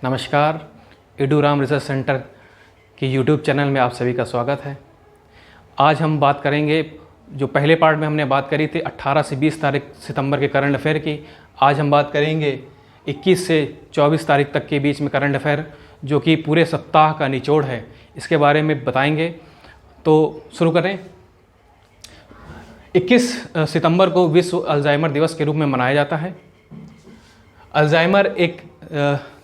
नमस्कार, एडूराम research centre के YouTube channel में आप सभी का स्वागत है। आज हम बात करेंगे, जो पहले पार्ट में हमने बात करी थी 18 से 20 तारीख सितंबर के करंट अफेयर की। आज हम बात करेंगे 21 से 24 तारीख तक के बीच में करंट अफेयर, जो कि पूरे सप्ताह का निचोड़ है, इसके बारे में बताएंगे। तो शुरू करें। 21 सितंबर को विश्व अल्जाइमर दिवस के रूप में मनाया जाता है। अल्जाइमर एक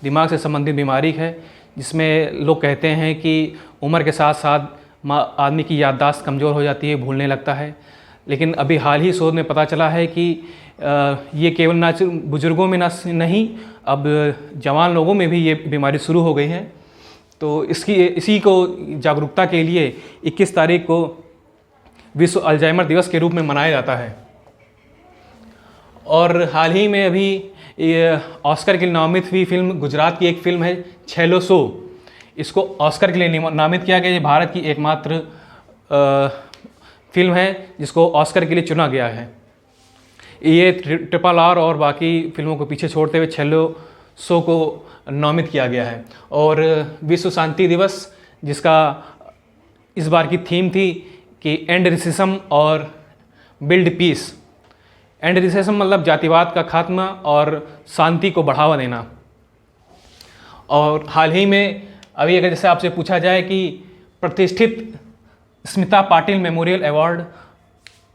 दिमाग से संबंधित बीमारी है, जिसमें लोग कहते हैं कि उम्र के साथ साथ आदमी की याददाश्त कमज़ोर हो जाती है, भूलने लगता है। लेकिन अभी हाल ही शोध में पता चला है कि ये केवल ना बुज़ुर्गों में नहीं, अब जवान लोगों में भी ये बीमारी शुरू हो गई है। तो इसी को जागरूकता के लिए 21 तारीख को विश्व अल्जाइमर दिवस के रूप में मनाया जाता है। और हाल ही में अभी ये ऑस्कर के लिए नामित हुई फिल्म, गुजरात की एक फिल्म है छेलो सो, इसको ऑस्कर के लिए नामित किया गया। ये भारत की एकमात्र फिल्म है जिसको ऑस्कर के लिए चुना गया है। ये RRR और बाकी फिल्मों को पीछे छोड़ते हुए छेलो सो को नामित किया गया है। और विश्व शांति दिवस, जिसका इस बार की थीम थी कि एंड रेसिज्म और बिल्ड पीस। एंड रेसिज्म मतलब जातिवाद का खात्मा और शांति को बढ़ावा देना। और हाल ही में अभी अगर जैसे आपसे पूछा जाए कि प्रतिष्ठित स्मिता पाटिल मेमोरियल अवार्ड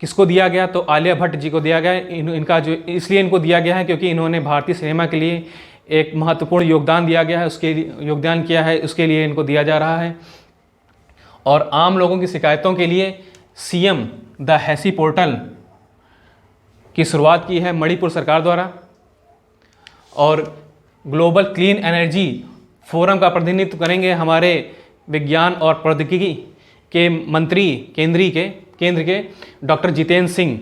किसको दिया गया, तो आलिया भट्ट जी को दिया गया। इनका जो इसलिए इनको दिया गया है क्योंकि इन्होंने भारतीय सिनेमा के लिए एक महत्वपूर्ण योगदान दिया गया है, उसके लिए इनको दिया जा रहा है। और आम लोगों की शिकायतों के लिए CM द हैसी पोर्टल की शुरुआत की है मणिपुर सरकार द्वारा। और ग्लोबल क्लीन एनर्जी फोरम का प्रतिनिधित्व करेंगे हमारे विज्ञान और प्रौद्योगिकी के मंत्री केंद्र के डॉक्टर जितेंद्र सिंह।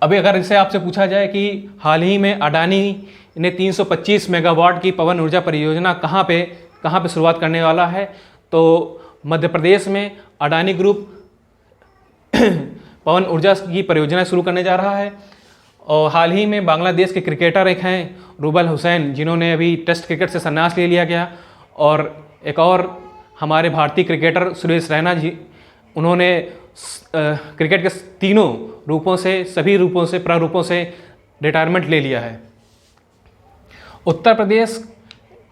अभी अगर इसे आपसे पूछा जाए कि हाल ही में अडानी ने 325 मेगावाट की पवन ऊर्जा परियोजना कहाँ पे शुरुआत करने वाला है, तो मध्य प्रदेश में अडानी ग्रुप पवन ऊर्जा की परियोजना शुरू करने जा रहा है। और हाल ही में बांग्लादेश के क्रिकेटर एक हैं रूबल हुसैन, जिन्होंने अभी टेस्ट क्रिकेट से संन्यास ले लिया गया। और एक और हमारे भारतीय क्रिकेटर सुरेश रैना जी, उन्होंने क्रिकेट के सभी प्रारूपों से रिटायरमेंट ले लिया है। उत्तर प्रदेश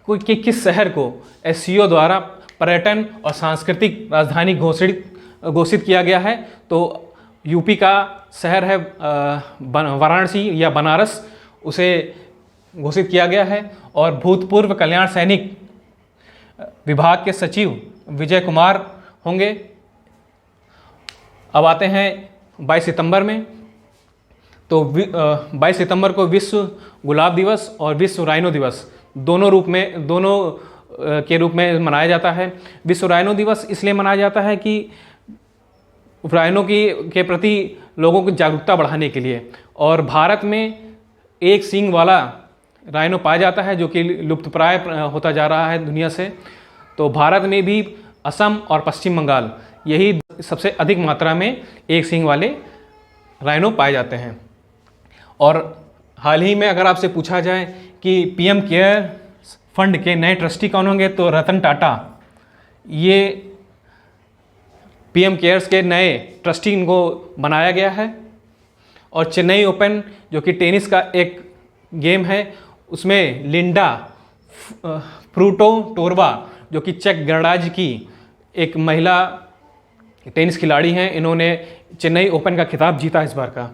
के किस शहर को SCO द्वारा पर्यटन और सांस्कृतिक राजधानी घोषित किया गया है, तो यूपी का शहर है वाराणसी या बनारस, उसे घोषित किया गया है। और भूतपूर्व कल्याण सैनिक विभाग के सचिव विजय कुमार होंगे। अब आते हैं 22 सितंबर में, तो 22 सितंबर को विश्व गुलाब दिवस और विश्व राइनो दिवस दोनों के रूप में मनाया जाता है। विश्व राइनो दिवस इसलिए मनाया जाता है कि राइनो के प्रति लोगों की जागरूकता बढ़ाने के लिए। और भारत में एक सींग वाला राइनो पाया जाता है, जो कि लुप्तप्राय होता जा रहा है दुनिया से। तो भारत में भी असम और पश्चिम बंगाल, यही सबसे अधिक मात्रा में एक सींग वाले राइनो पाए जाते हैं। और हाल ही में अगर आपसे पूछा जाए कि PM केयर फंड के नए ट्रस्टी कौन होंगे, तो रतन टाटा, ये PM केयर्स के नए ट्रस्टी इनको बनाया गया है। और चेन्नई ओपन, जो कि टेनिस का एक गेम है, उसमें लिंडा फ्रूटोटोरवा, जो कि चेक गणराज्य की एक महिला टेनिस खिलाड़ी हैं, इन्होंने चेन्नई ओपन का खिताब जीता इस बार का।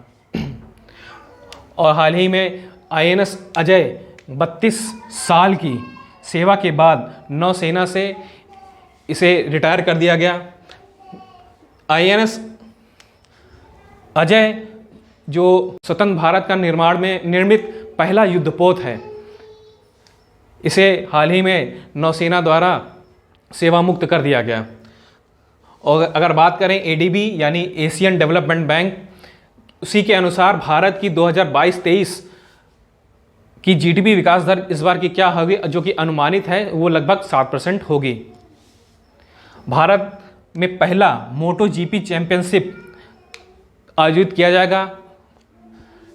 और हाल ही में INS अजय 32 साल की सेवा के बाद नौसेना से इसे रिटायर कर दिया गया। INS अजय, जो स्वतंत्र भारत का निर्माण में निर्मित पहला युद्धपोत है, इसे हाल ही में नौसेना द्वारा सेवा मुक्त कर दिया गया। और अगर बात करें ADB यानी एशियन डेवलपमेंट बैंक, उसी के अनुसार भारत की 2022-23 की GDP विकास दर इस बार की क्या होगी, जो कि अनुमानित है वो लगभग 7% होगी। भारत में पहला MotoGP चैंपियनशिप आयोजित किया जाएगा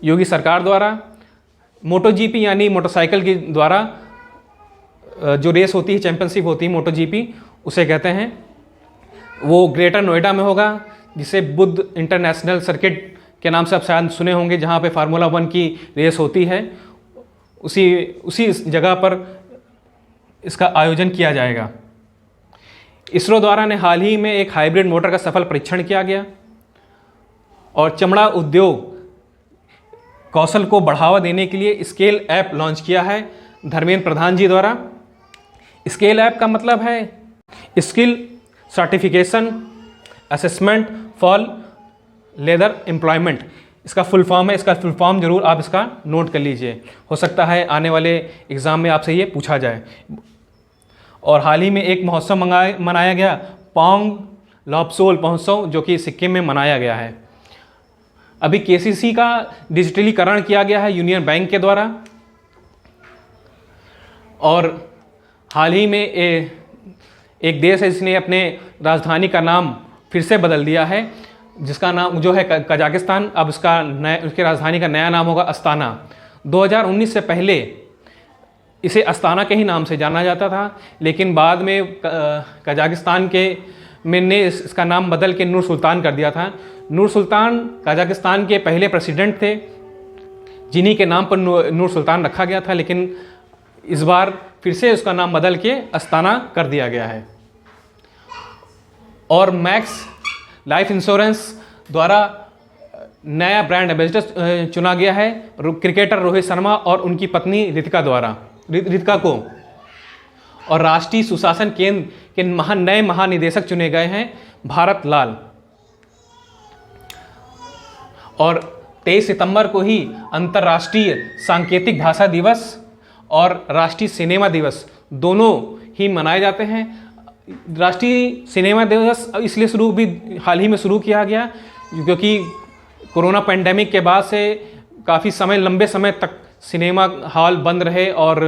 योगी सरकार द्वारा। मोटो जीपी यानी मोटरसाइकिल के द्वारा जो रेस होती है, चैंपियनशिप होती है मोटो जीपी, उसे कहते हैं। वो ग्रेटर नोएडा में होगा, जिसे बुद्ध इंटरनेशनल सर्किट के नाम से आप शायद सुने होंगे, जहाँ पे फार्मूला 1 की रेस होती है। उसी जगह पर इसका आयोजन किया जाएगा। इसरो द्वारा ने हाल ही में एक हाइब्रिड मोटर का सफल परीक्षण किया गया। और चमड़ा उद्योग कौशल को बढ़ावा देने के लिए स्केल ऐप लॉन्च किया है धर्मेंद्र प्रधान जी द्वारा। स्केल ऐप का मतलब है skill certification assessment for leather employment, इसका फुल फॉर्म है। इसका फुल फॉर्म जरूर आप इसका नोट कर लीजिए, हो सकता है आने वाले एग्ज़ाम में आपसे ये पूछा जाए। और हाल ही में एक महोत्सव मनाया गया, पोंग लॉपसोल महोत्सव, जो कि सिक्किम में मनाया गया है। अभी केसीसी का डिजिटलीकरण किया गया है यूनियन बैंक के द्वारा। और हाल ही में एक देश है जिसने अपने राजधानी का नाम फिर से बदल दिया है, जिसका नाम जो है कजाकिस्तान। अब उसकी राजधानी का नया नाम होगा अस्ताना। 2019 से पहले इसे अस्ताना के ही नाम से जाना जाता था, लेकिन बाद में कजाकिस्तान ने इसका नाम बदल के नूर सुल्तान कर दिया था। नूर सुल्तान कजाकिस्तान के पहले प्रेसिडेंट थे, जिन्हीं के नाम पर नूर सुल्तान रखा गया था, लेकिन इस बार फिर से उसका नाम बदल के अस्ताना कर दिया गया है। और मैक्स लाइफ इंश्योरेंस द्वारा नया ब्रांड एम्बेसडर चुना गया है क्रिकेटर रोहित शर्मा और उनकी पत्नी रितिका को। और राष्ट्रीय सुशासन केंद्र के नए महानिदेशक चुने गए हैं भारत लाल। और 23 सितंबर को ही अंतर्राष्ट्रीय सांकेतिक भाषा दिवस और राष्ट्रीय सिनेमा दिवस दोनों ही मनाए जाते हैं। राष्ट्रीय सिनेमा दिवस इसलिए हाल ही में शुरू किया गया क्योंकि कोरोना पैंडेमिक के बाद से काफ़ी लंबे समय तक सिनेमा हॉल बंद रहे और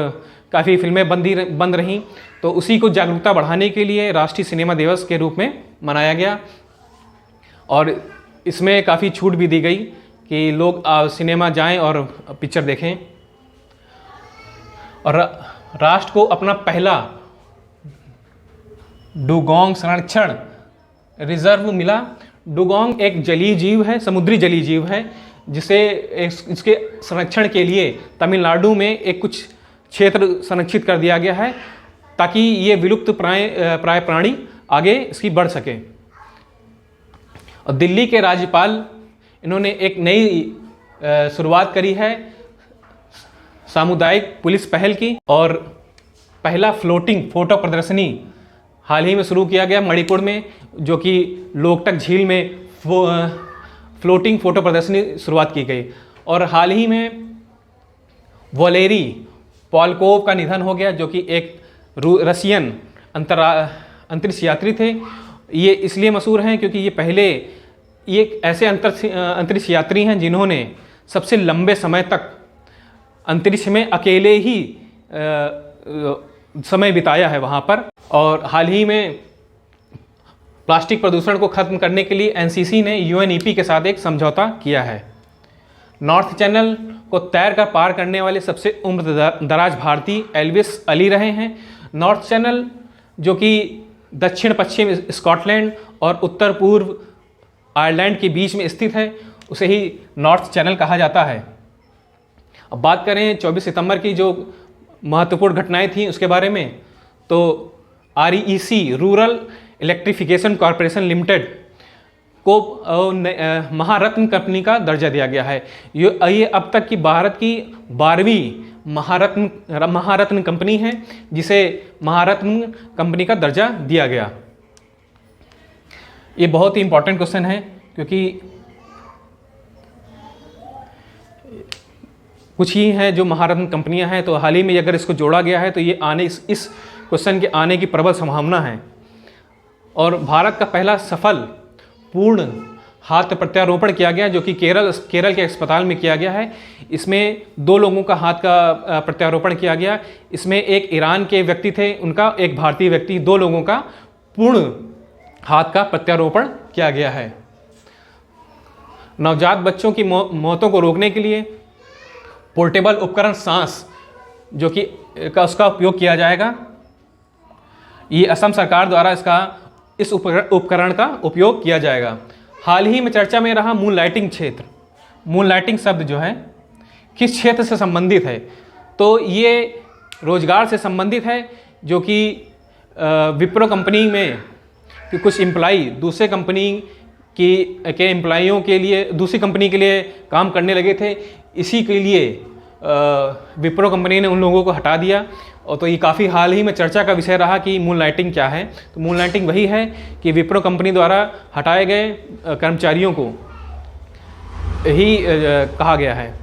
काफ़ी फिल्में बंद रहीं, तो उसी को जागरूकता बढ़ाने के लिए राष्ट्रीय सिनेमा दिवस के रूप में मनाया गया। और इसमें काफ़ी छूट भी दी गई कि लोग सिनेमा जाएं और पिक्चर देखें। और राष्ट्र को अपना पहला डुगोंग संरक्षण रिजर्व मिला। डुगोंग एक जलीय जीव है, समुद्री जलीय जीव है, जिसे इसके संरक्षण के लिए तमिलनाडु में एक कुछ क्षेत्र संरक्षित कर दिया गया है ताकि ये विलुप्त प्राय प्राणी आगे इसकी बढ़ सके। और दिल्ली के राज्यपाल इन्होंने एक नई शुरुआत करी है सामुदायिक पुलिस पहल की। और पहला फ्लोटिंग फोटो प्रदर्शनी हाल ही में शुरू किया गया मणिपुर में, जो कि लोकटक झील में फ्लोटिंग फोटो प्रदर्शनी शुरुआत की गई। और हाल ही में वलेरी पॉलकोव का निधन हो गया, जो कि एक रशियन अंतरिक्ष यात्री थे। ये इसलिए मशहूर हैं क्योंकि ये ऐसे अंतरिक्ष यात्री हैं जिन्होंने सबसे लंबे समय तक अंतरिक्ष में अकेले ही समय बिताया है वहाँ पर। और हाल ही में प्लास्टिक प्रदूषण को खत्म करने के लिए एनसीसी ने यूएनईपी के साथ एक समझौता किया है। नॉर्थ चैनल को तैरकर पार करने वाले सबसे उम्र दराज भारतीय एल्विस अली रहे हैं। नॉर्थ चैनल, जो कि दक्षिण पश्चिम स्कॉटलैंड और उत्तर पूर्व आयरलैंड के बीच में स्थित है, उसे ही नॉर्थ चैनल कहा जाता है। अब बात करें 24 सितंबर की जो महत्वपूर्ण घटनाएं थी उसके बारे में, तो REC rural electrification corporation limited को महारत्न कंपनी का दर्जा दिया गया है। ये अब तक की भारत की 12वीं महारत्न कंपनी है जिसे महारत्न कंपनी का दर्जा दिया गया। ये बहुत ही इंपॉर्टेंट क्वेश्चन है क्योंकि कुछ ही हैं जो महारत्न कंपनियां हैं, तो हाल ही में अगर इसको जोड़ा गया है तो ये इस क्वेश्चन के आने की प्रबल संभावना है। और भारत का पहला सफल पूर्ण हाथ प्रत्यारोपण किया गया, जो कि केरल के अस्पताल में किया गया है। इसमें 2 लोगों का हाथ का प्रत्यारोपण किया गया। इसमें एक ईरान के व्यक्ति थे, उनका एक भारतीय व्यक्ति, 2 लोगों का पूर्ण हाथ का प्रत्यारोपण किया गया है। नवजात बच्चों की मौतों को रोकने के लिए पोर्टेबल उपकरण सांस जो कि उसका उपयोग किया जाएगा। ये असम सरकार द्वारा इस उपकरण का उपयोग किया जाएगा। हाल ही में चर्चा में रहा मून लाइटिंग क्षेत्र। मून लाइटिंग शब्द जो है किस क्षेत्र से संबंधित है? तो ये रोजगार से संबंधित है, जो कि विप्रो कंपनी में कि कुछ एम्प्लॉई दूसरे कंपनी के एम्प्लॉइयों के लिए दूसरी कंपनी के लिए काम करने लगे थे। इसी के लिए विप्रो कंपनी ने उन लोगों को हटा दिया। और तो ये काफ़ी हाल ही में चर्चा का विषय रहा कि मून लाइटिंग क्या है। तो मून लाइटिंग वही है कि विप्रो कंपनी द्वारा हटाए गए कर्मचारियों को ही कहा गया है।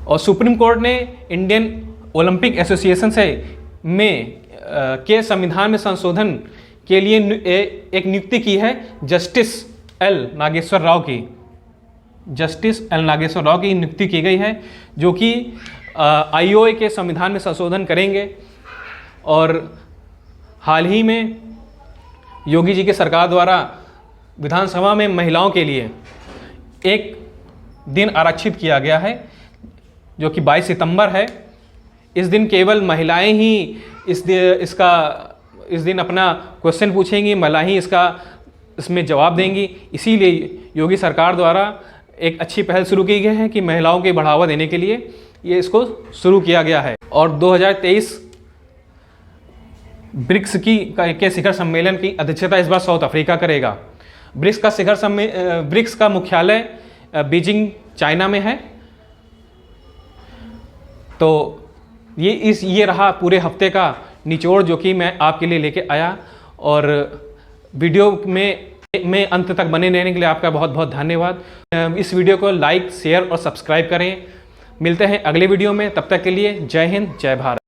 और सुप्रीम कोर्ट ने इंडियन ओलंपिक एसोसिएशन के संविधान में संशोधन के लिए एक नियुक्ति की है जस्टिस एल नागेश्वर राव की। जस्टिस एल नागेश्वर राव की नियुक्ति की गई है, जो कि आईओए के संविधान में संशोधन करेंगे। और हाल ही में योगी जी की सरकार द्वारा विधानसभा में महिलाओं के लिए एक दिन आरक्षित किया गया है, जो कि 22 सितंबर है। इस दिन केवल महिलाएं ही इस दिन अपना क्वेश्चन पूछेंगी, महिलाएं ही इसमें जवाब देंगी। इसीलिए योगी सरकार द्वारा एक अच्छी पहल शुरू की गई है कि महिलाओं को बढ़ावा देने के लिए ये इसको शुरू किया गया है। और 2023 ब्रिक्स के शिखर सम्मेलन की अध्यक्षता इस बार साउथ अफ्रीका करेगा। ब्रिक्स का मुख्यालय बीजिंग चाइना में है। तो ये रहा पूरे हफ्ते का निचोड़ जो कि मैं आपके लिए लेके आया। और वीडियो में अंत तक बने रहने के लिए आपका बहुत बहुत धन्यवाद। इस वीडियो को लाइक, शेयर और सब्सक्राइब करें। मिलते हैं अगले वीडियो में, तब तक के लिए जय हिंद, जय भारत।